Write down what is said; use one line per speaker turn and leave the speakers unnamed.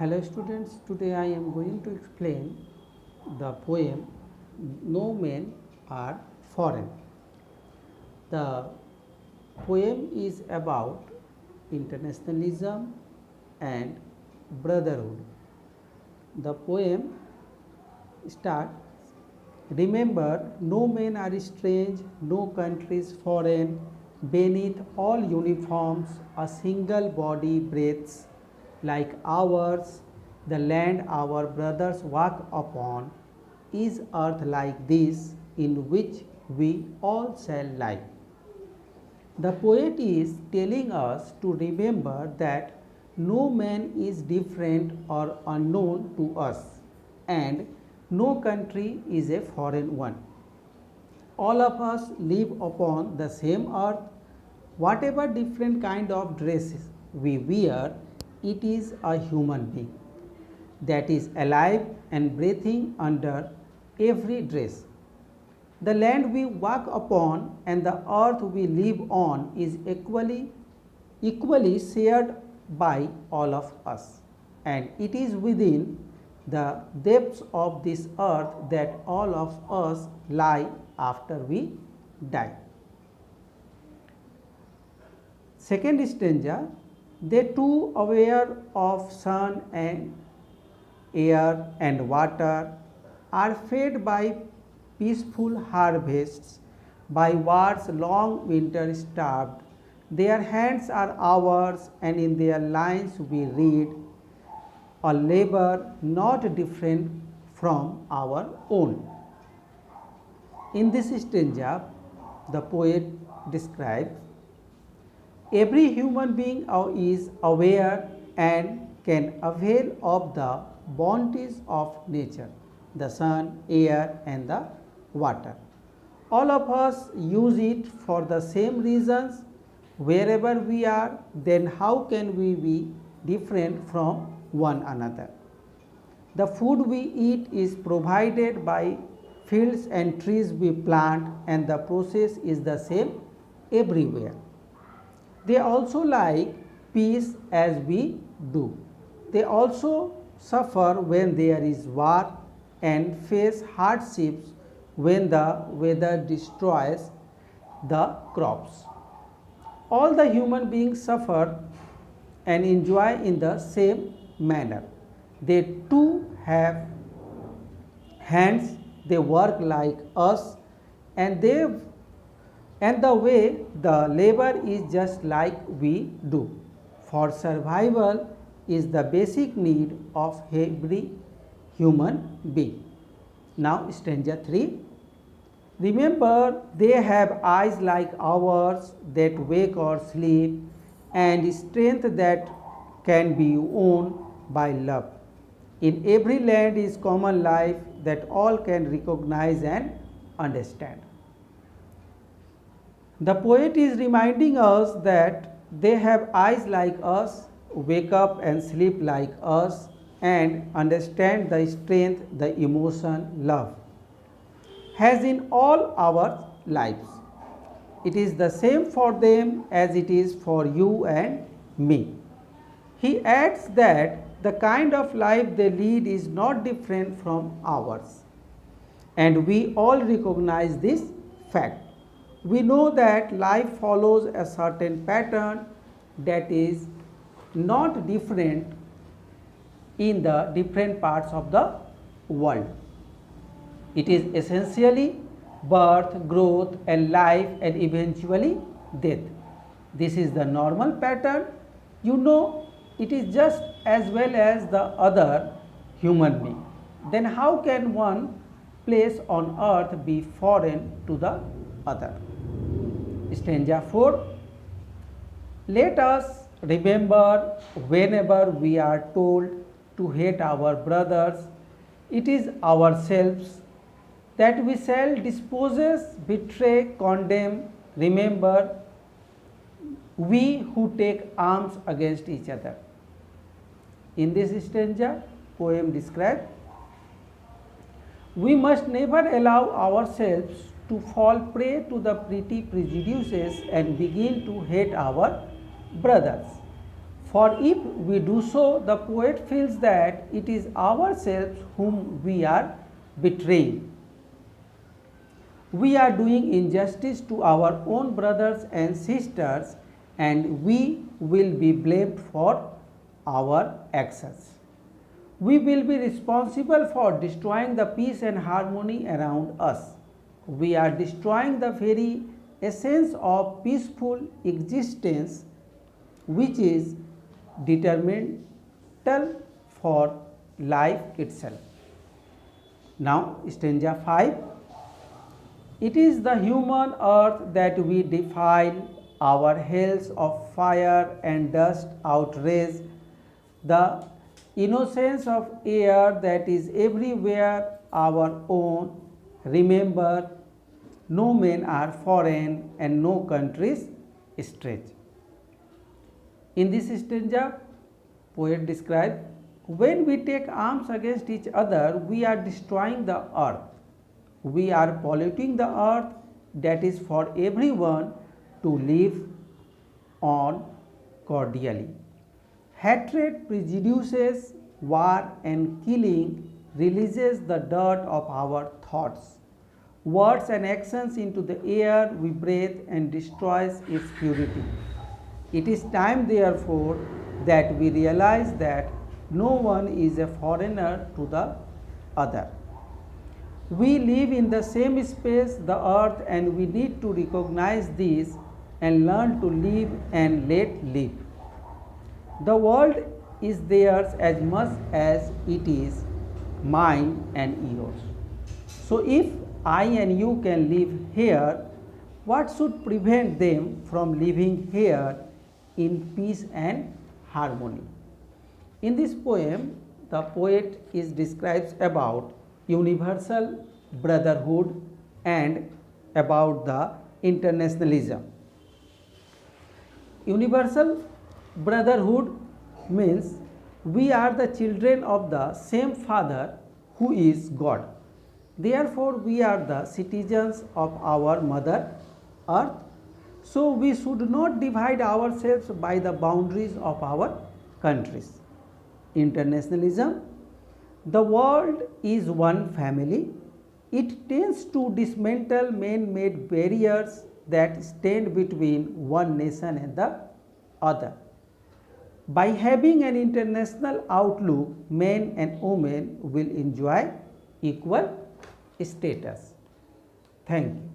Hello students, today I am going to explain the poem No Men Are Foreign. The poem is about internationalism and brotherhood. The poem starts, remember, no men are strange, no countries foreign, beneath all uniforms a single body breathes like ours, the land our brothers walk upon is earth like this in which we all shall lie. The poet is telling us to remember that no man is different or unknown to us, and no country is a foreign one. All of us live upon the same earth. Whatever different kind of dresses we wear, it is a human being that is alive and breathing under every dress. The land we walk upon and the earth we live on is equally shared by all of us, and it is within the depths of this earth that all of us lie after we die. Second stanza, they too aware of sun and air and water are fed by peaceful harvests, by wars long winter starved. Their hands are ours, and in their lines we read a labor not different from our own. In this stanza, the poet describes every human being is aware and can avail of the bounties of nature, the sun, air and the water. All of us use it for the same reasons. Wherever we are, then how can we be different from one another? The food we eat is provided by fields and trees we plant, and the process is the same everywhere. They also like peace as we do. They also suffer when there is war and face hardships when the weather destroys the crops. All the human beings suffer and enjoy in the same manner. They too have hands, they work like us, and the way the labor is just like we do. For survival is the basic need of every human being. Now stanza 3. Remember, they have eyes like ours that wake or sleep, and strength that can be owned by love. In every land is common life that all can recognize and understand. The poet is reminding us that they have eyes like us, wake up and sleep like us, and understand the strength, the emotion, love has in all our lives. It is the same for them as it is for you and me. He adds that the kind of life they lead is not different from ours, and we all recognize this fact. We know that life follows a certain pattern that is not different in the different parts of the world. It is essentially birth, growth and life and eventually death. This is the normal pattern. You know it is just as well as the other human being. Then how can one place on earth be foreign to the other? Stanza 4. Let us remember whenever we are told to hate our brothers, it is ourselves that we shall dispossess, betray, condemn. Remember, we who take arms against each other. In this stanza, poem describes, we must never allow ourselves to fall prey to the petty prejudices and begin to hate our brothers. For if we do so, the poet feels that it is ourselves whom we are betraying. We are doing injustice to our own brothers and sisters, and we will be blamed for our actions. We will be responsible for destroying the peace and harmony around us. We are destroying the very essence of peaceful existence, which is detrimental for life itself. Now, stanza 5. It is the human earth that we defile, our hells of fire and dust outrage, the innocence of air that is everywhere our own. Remember, no men are foreign and no countries strange. In this stanza, poet describes, when we take arms against each other, we are destroying the earth. We are polluting the earth that is for everyone to live on cordially. Hatred, prejudices, war and killing releases the dirt of our thoughts, words and actions into the air we breathe and destroys its purity. It is time, therefore, that we realize that no one is a foreigner to the other. We live in the same space, the earth, and we need to recognize this and learn to live and let live. The world is theirs as much as it is mine and yours. So if I and you can live here, what should prevent them from living here in peace and harmony? In this poem, the poet describes about universal brotherhood and about the internationalism. Universal brotherhood means we are the children of the same Father who is God. Therefore, we are the citizens of our Mother Earth. So, we should not divide ourselves by the boundaries of our countries. Internationalism. The world is one family. It tends to dismantle man-made barriers that stand between one nation and the other. By having an international outlook, men and women will enjoy equal status. Thank you.